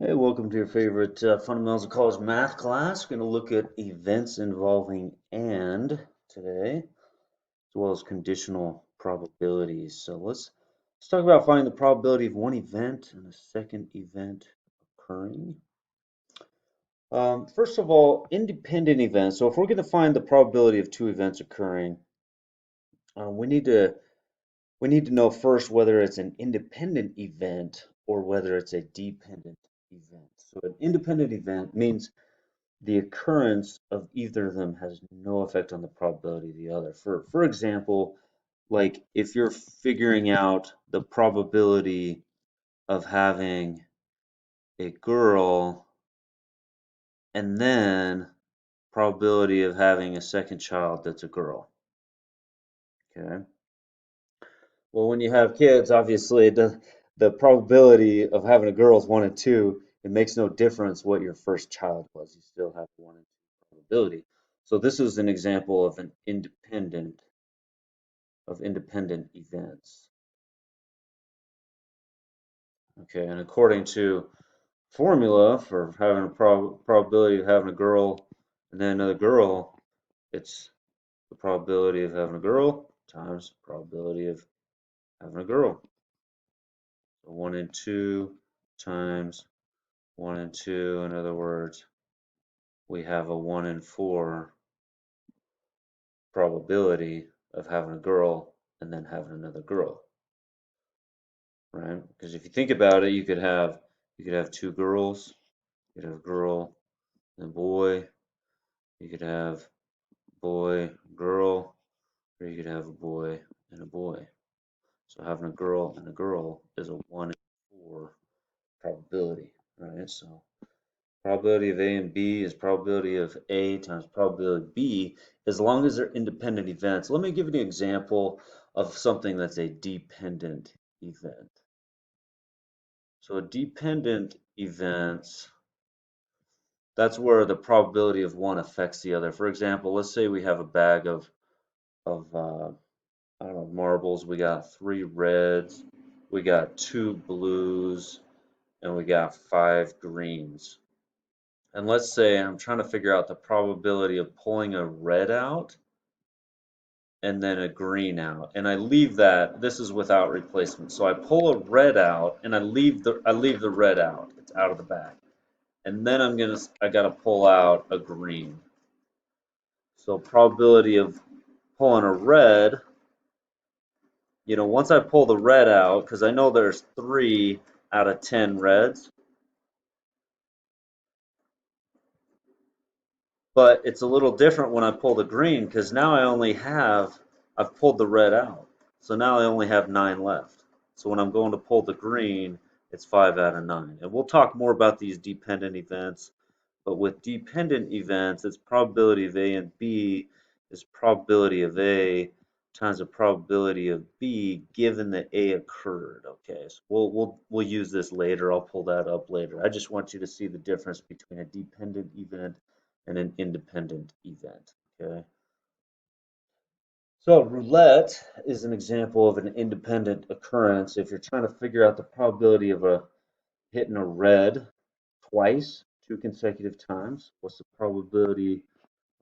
Hey, welcome to your favorite Fundamentals of College math class. We're going to look at events involving and today, as well as conditional probabilities. So let's talk about finding the probability of one event and a second event occurring. First of all, independent events. So if we're going to find the probability of two events occurring, we need to know first whether it's an independent event or whether it's a dependent event. So an independent event means the occurrence of either of them has no effect on the probability of the other. For example, like if you're figuring out the probability of having a girl and then probability of having a second child that's a girl. Okay. Well, when you have kids, obviously the probability of having a girl is 1 and 2. It makes no difference what your first child was. You still have 1 and 2 probability. So this is an example of an independent events. Okay, and according to formula for having a probability of having a girl and then another girl, it's the probability of having a girl times the probability of having a girl. So 1 and 2 times 1 and 2. In other words, we have a 1 in 4 probability of having a girl and then having another girl, right? Because if you think about it, you could have two girls, you could have a girl and a boy, you could have boy, girl, or you could have a boy and a boy. So having a girl and a girl is a 1 in 4 probability, right? So probability of A and B is probability of A times probability of B, as long as they're independent events. Let me give you an example of something that's a dependent event. So a dependent event, that's where the probability of one affects the other. For example, let's say we have a bag of I don't know, marbles. We got 3 reds, we got 2 blues, and we got 5 greens. And let's say I'm trying to figure out the probability of pulling a red out and then a green out. And I leave that, this is without replacement. So I pull a red out and I leave the red out. It's out of the bag. And then I gotta pull out a green. So probability of pulling a red, once I pull the red out, because I know there's 3 out of 10 reds, but it's a little different when I pull the green because now I've pulled the red out. So now I only have 9 left. So when I'm going to pull the green, it's 5 out of 9. And we'll talk more about these dependent events, but with dependent events, it's probability of A and B is probability of A times the probability of B given that A occurred. Okay, so we'll use this later. I'll pull that up later. I just want you to see the difference between a dependent event and an independent event. Okay. So roulette is an example of an independent occurrence. If you're trying to figure out the probability of hitting a red twice, 2 consecutive times, what's the probability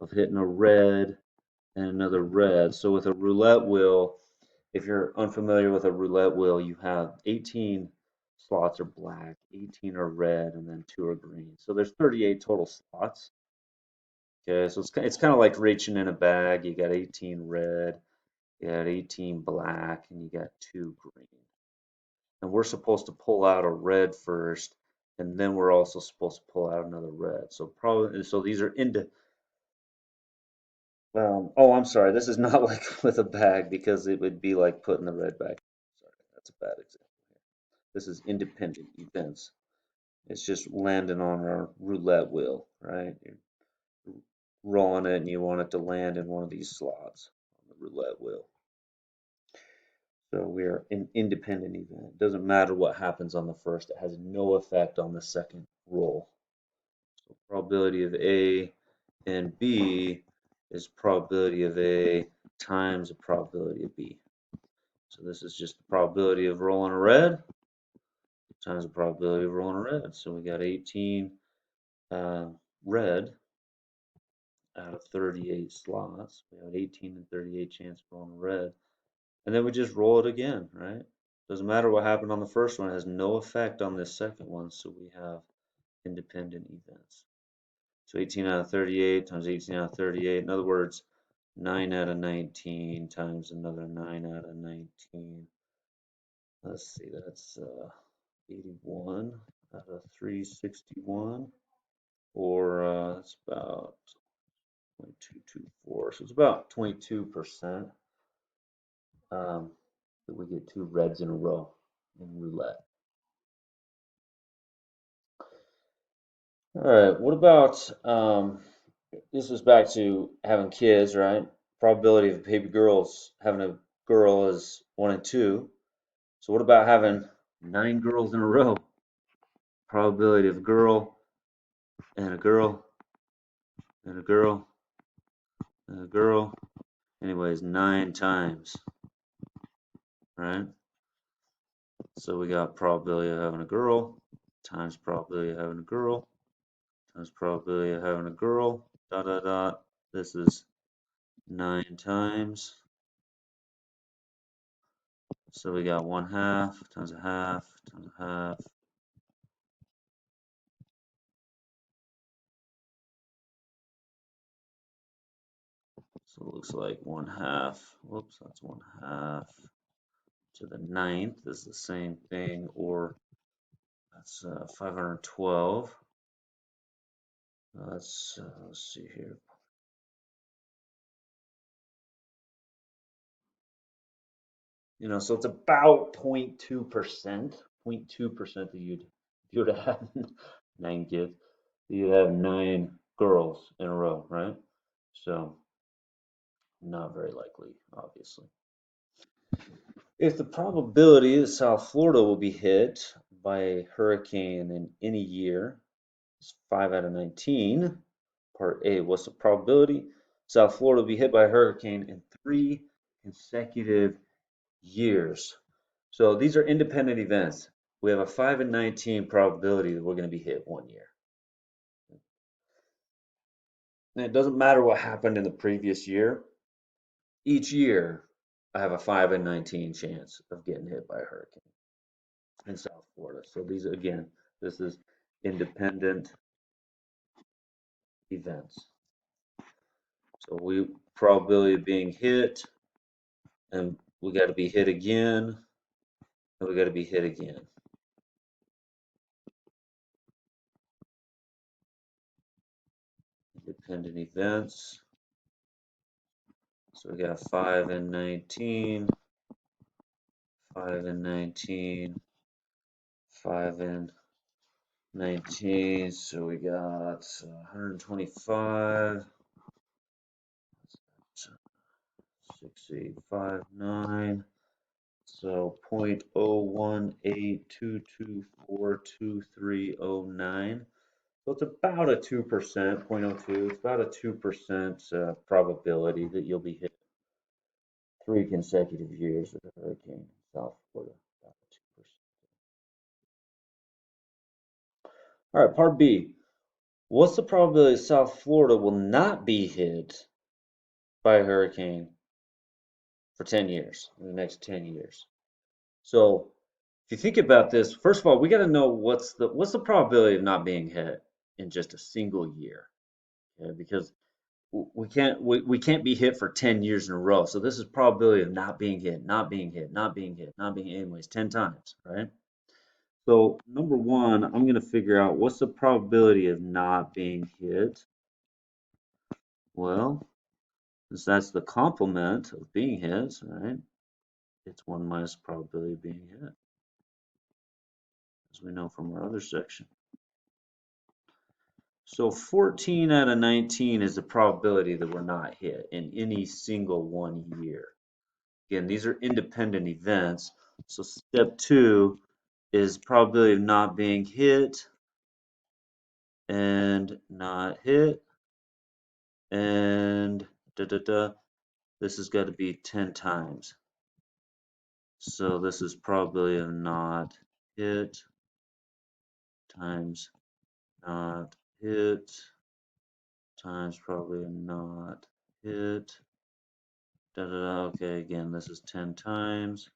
of hitting a red and another red? So with a roulette wheel, if you're unfamiliar with a roulette wheel, you have 18 slots are black, 18 are red, and then 2 are green. So there's 38 total slots. Okay, so it's kind of like reaching in a bag. You got 18 red, you got 18 black, and you got 2 green. And we're supposed to pull out a red first, and then we're also supposed to pull out another red. So these are into. Oh, I'm sorry. This is not like with a bag because it would be like putting the red back. Sorry, that's a bad example. This is independent events. It's just landing on our roulette wheel, right? You're rolling it and you want it to land in one of these slots on the roulette wheel. So we are an independent event. It doesn't matter what happens on the first. It has no effect on the second roll. So probability of A and B is probability of A times the probability of B. So this is just the probability of rolling a red times the probability of rolling a red. So we got 18 red out of 38 slots. We have 18 and 38 chance of rolling a red. And then we just roll it again, right? Doesn't matter what happened on the first one. It has no effect on this second one. So we have independent events. So 18 out of 38 times 18 out of 38. In other words, 9 out of 19 times another 9 out of 19. Let's see, that's 81 out of 361. Or that's about 0.224. So it's about 22% that we get two reds in a row in roulette. All right, what about this is back to having kids, right? Probability of baby girls having a girl is 1 in 2. So what about having 9 girls in a row? Probability of a girl and a girl and a girl and a girl. Anyways, 9 times, right? So we got probability of having a girl times probability of having a girl times probability of having a girl, dot, dot, dot. This is 9 times. So we got 1/2 times a half times a half. So it looks like 1/2. Whoops, that's 1/2 to the 9th is the same thing, or that's 512. Let's see here. So it's about 0.2%. 0.2% that you would have 9 kids. You'd have 9 girls in a row, right? So not very likely, obviously. If the probability that South Florida will be hit by a hurricane in any year is 5 out of 19, part A, what's the probability South Florida will be hit by a hurricane in 3 consecutive years? So these are independent events. We have a 5 in 19 probability that we're going to be hit one year. And it doesn't matter what happened in the previous year. Each year, I have a 5 in 19 chance of getting hit by a hurricane in South Florida. So these, again, this is independent events. So we probability of being hit, and we got to be hit again, and we got to be hit again. Independent events. So we got 5 in 19, 5 in 19, 5 in 19. So we got 125. 6859. So 0.01822423009. So it's about a 2%, 0.02. It's about a 2% probability that you'll be hit 3 consecutive years with a hurricane in South Florida. About 2%. All right, part B. What's the probability South Florida will not be hit by a hurricane for 10 years, in the next 10 years? So if you think about this, first of all, we got to know what's the probability of not being hit in just a single year, okay? Because we can't be hit for 10 years in a row. So this is probability of not being hit, not being hit, not being hit, not being anyways 10 times, right? So number one, I'm going to figure out what's the probability of not being hit. Well, since that's the complement of being hit, right? It's 1 minus probability of being hit, as we know from our other section. So 14 out of 19 is the probability that we're not hit in any single one year. Again, these are independent events. So step 2 is probability of not being hit and not hit, and this has got to be 10 times. So this is probability of not hit times not hit times probably not hit. Da, da, da. Okay, again, this is 10 times.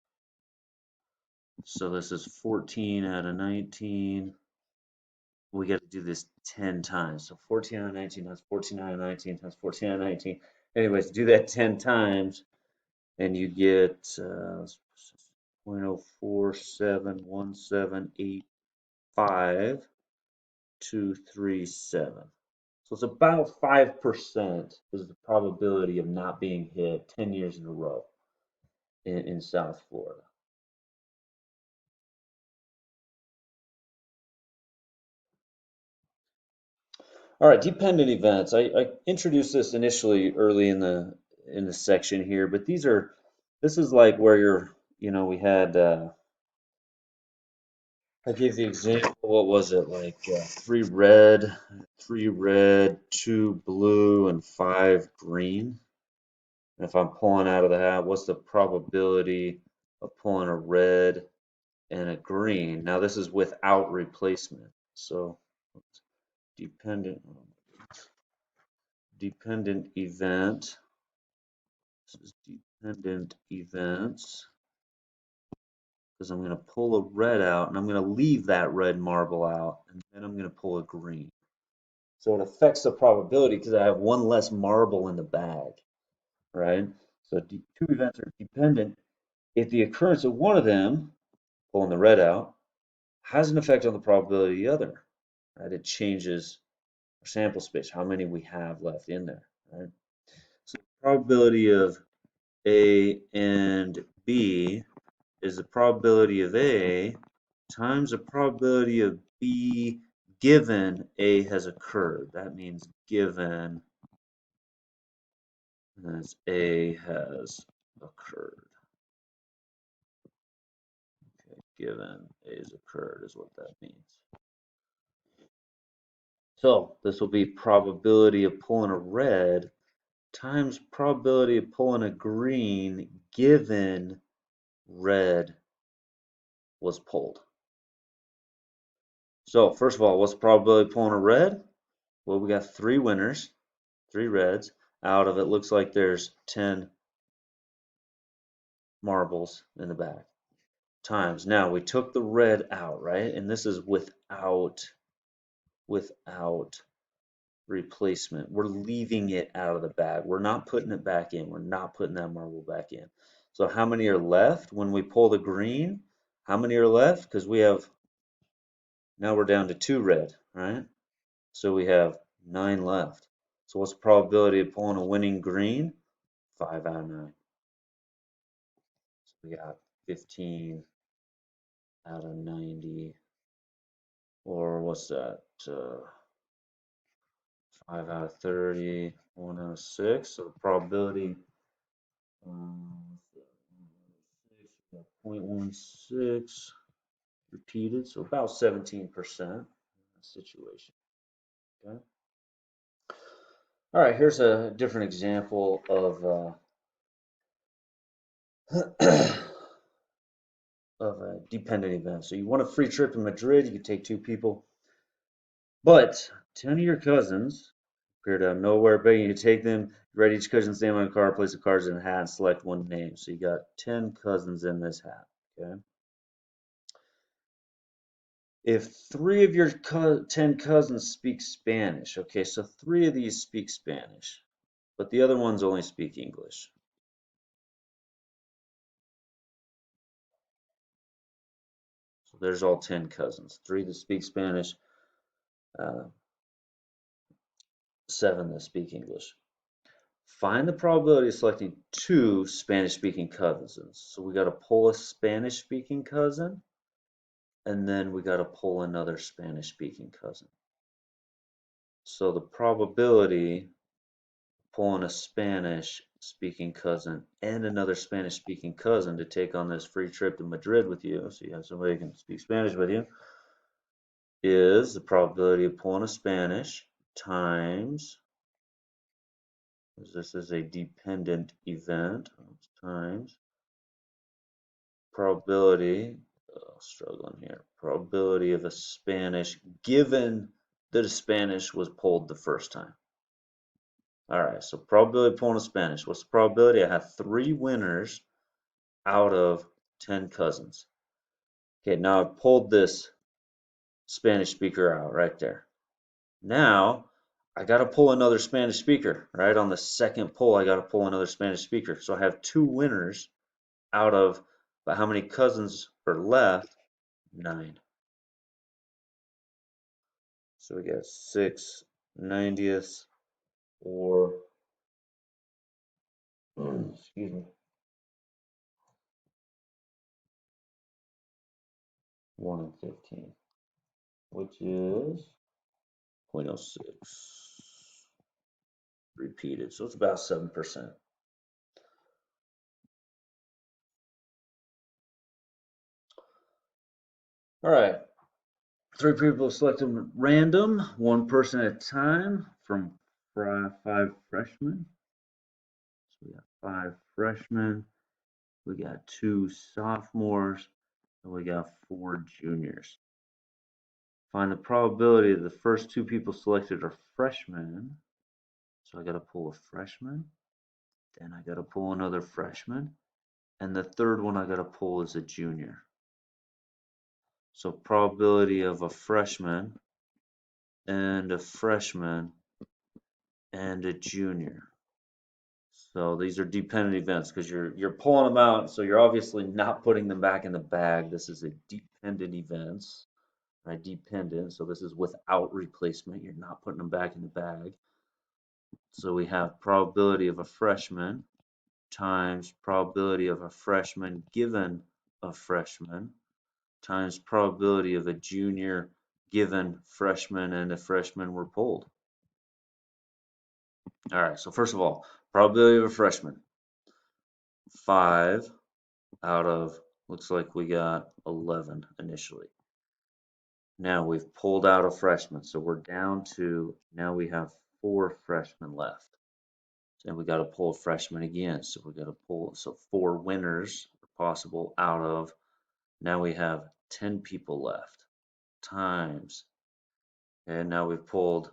So this is 14 out of 19. We got to do this 10 times. So 14 out of 19 times 14 out of 19 times 14 out of 19. Anyways, do that 10 times and you get 0.0471785,237. So it's about 5% is the probability of not being hit 10 years in a row in South Florida. All right, dependent events. I introduced this initially early in the section here, but this is like where we had I gave the example, what was it, like three red, two blue, and five green. And if I'm pulling out of the hat, what's the probability of pulling a red and a green? Now this is without replacement. So dependent dependent event. This is dependent events because I'm going to pull a red out and I'm going to leave that red marble out and then I'm going to pull a green. So it affects the probability because I have one less marble in the bag, right? So two events are dependent. If the occurrence of one of them, pulling the red out, has an effect on the probability of the other, right? It changes our sample space, how many we have left in there, right? So the probability of A and B is the probability of A times the probability of B given A has occurred. That means given as A has occurred. Okay, given A has occurred is what that means. So this will be probability of pulling a red times probability of pulling a green given red was pulled. So first of all, what's the probability of pulling a red? Well, we got three winners, three reds. Out of it looks like there's 10 marbles in the bag. Times. Now we took the red out, right? And this is without replacement. We're leaving it out of the bag. We're not putting it back in. We're not putting that marble back in. So how many are left when we pull the green? How many are left? Because now we're down to two red, right? So we have 9 left. So what's the probability of pulling a winning green? 5 out of 9. So we got 15 out of 90. Or what's that? 5 out of 30, 1 out of 6. So the probability 0.16 repeated, so about 17% situation. Okay. All right, here's a different example of of a dependent event. So you want a free trip to Madrid, you can take two people, but 10 of your cousins appeared out of nowhere, begging you to take them. Write each cousin's name on a card, place the cards in a hat, and select one name. So you got 10 cousins in this hat. Okay. If three of your 10 cousins speak Spanish, okay, so three of these speak Spanish, but the other ones only speak English. So there's all 10 cousins. Three that speak Spanish, uh, seven that speak English. Find the probability of selecting two Spanish-speaking cousins. So we got to pull a Spanish-speaking cousin, and then we got to pull another Spanish-speaking cousin. So the probability of pulling a Spanish-speaking cousin and another Spanish-speaking cousin to take on this free trip to Madrid with you, so you have somebody who can speak Spanish with you, is the probability of pulling a Spanish times, this is a dependent event, times probability, struggling here, Probability of a Spanish given that a Spanish was pulled the first time. All right, so probability of pulling a Spanish. What's the probability? I have 3 winners out of 10 cousins. Okay, now I've pulled this Spanish speaker out right there. Now I got to pull another Spanish speaker, right? On the second pull, I got to pull another Spanish speaker. So I have 2 winners out of, but how many cousins are left? 9. So we got 6/90ths or, excuse me, 1 in 15, which is 0.06 repeated. So it's about 7%. All right. 3 people selected at random, 1 person at a time from 5 freshmen. So we got 5 freshmen, we got 2 sophomores, and we got 4 juniors. Find the probability that the first 2 people selected are freshmen. So I got to pull a freshman, then I got to pull another freshman, and the third one I got to pull is a junior. So probability of a freshman and a freshman and a junior. So these are dependent events because you're pulling them out, so you're obviously not putting them back in the bag. This is a dependent events, right? Dependent. So this is without replacement. You're not putting them back in the bag. So we have probability of a freshman times probability of a freshman given a freshman times probability of a junior given freshman and a freshman were pulled. All right, so first of all, probability of a freshman. 5 out of, looks like we got 11 initially. Now we've pulled out a freshman, so we're down to, now we have 4 freshmen left. And we got to pull a freshman again, so we got to pull, so 4 winners are possible out of, now we have 10 people left, times, and now we've pulled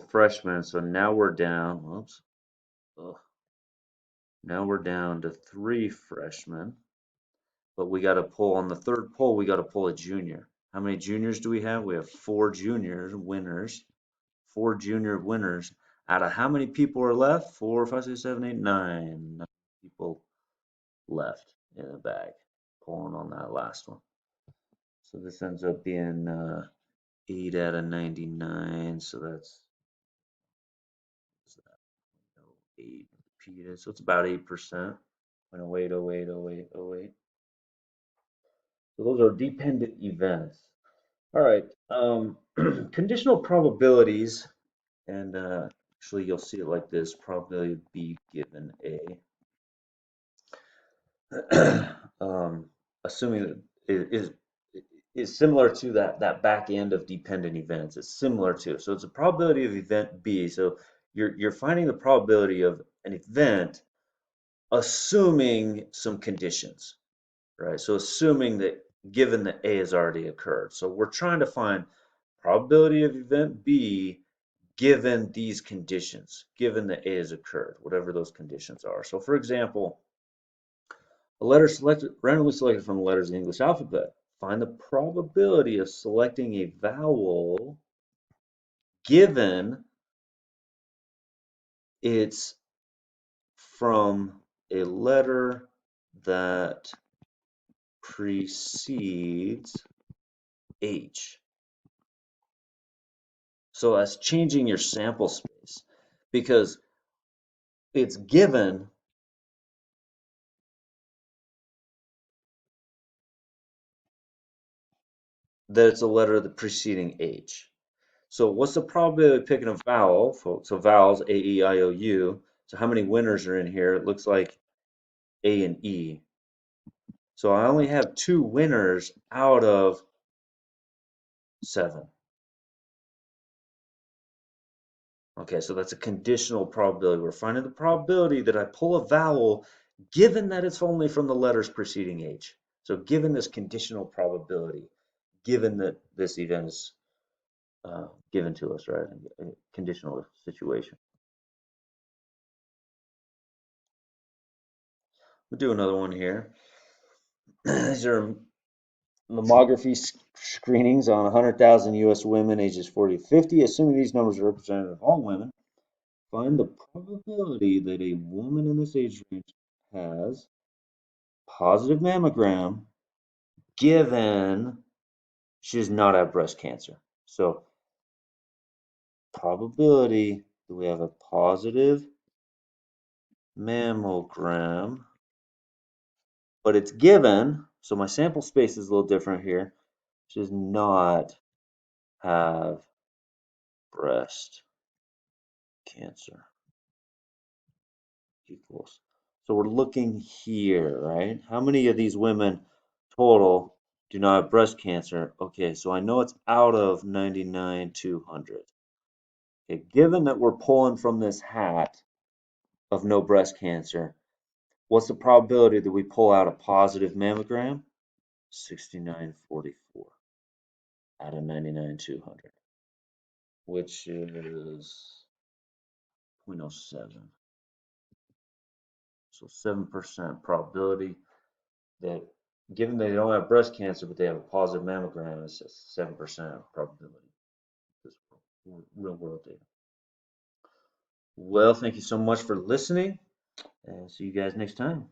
freshmen, so now we're down, whoops, now we're down to 3 freshmen. But we got to pull on the third pull, we got to pull a junior. How many juniors do we have? We have 4 juniors winners, 4 junior winners. Out of how many people are left? 4, 5, 6, 7, 8, 9. 9 people left in the bag, pulling on that last one. So this ends up being 8 out of 99. So that's 8 repeated. So it's about 8%. 0.08, 08, 08, 08. So those are dependent events. All right, conditional probabilities, and actually you'll see it like this: probability of B given A, assuming that it is similar to that back end of dependent events. It's similar to, so it's a probability of event B. So you're finding the probability of an event, assuming some conditions, right? So assuming that given that A has already occurred. So we're trying to find probability of event B given these conditions, given that A has occurred, whatever those conditions are. So for example, a letter selected, randomly selected from the letters of the English alphabet. Find the probability of selecting a vowel given it's from a letter that precedes H. So that's changing your sample space because it's given that it's a letter of the preceding H. So what's the probability of picking a vowel? So vowels, A, E, I, O, U. So how many winners are in here? It looks like A and E. So I only have 2 winners out of 7. Okay, so that's a conditional probability. We're finding the probability that I pull a vowel given that it's only from the letters preceding H. So given this conditional probability. given that this event is given to us, right? A conditional situation. We'll do another one here. These are mammography screenings on 100,000 U.S. women ages 40 to 50. Assuming these numbers are representative of all women, find the probability that a woman in this age range has positive mammogram given she does not have breast cancer. So probability that we have a positive mammogram, but it's given, so my sample space is a little different here. She does not have breast cancer equals. So we're looking here, right? How many of these women total do not have breast cancer? Okay, so I know it's out of 99,200. Okay, given that we're pulling from this hat of no breast cancer, what's the probability that we pull out a positive mammogram? 6944 out of 99,200, which is 0.07. So 7% probability that given they don't have breast cancer, but they have a positive mammogram, it's a 7% probability. This real world data. Well, thank you so much for listening, and see you guys next time.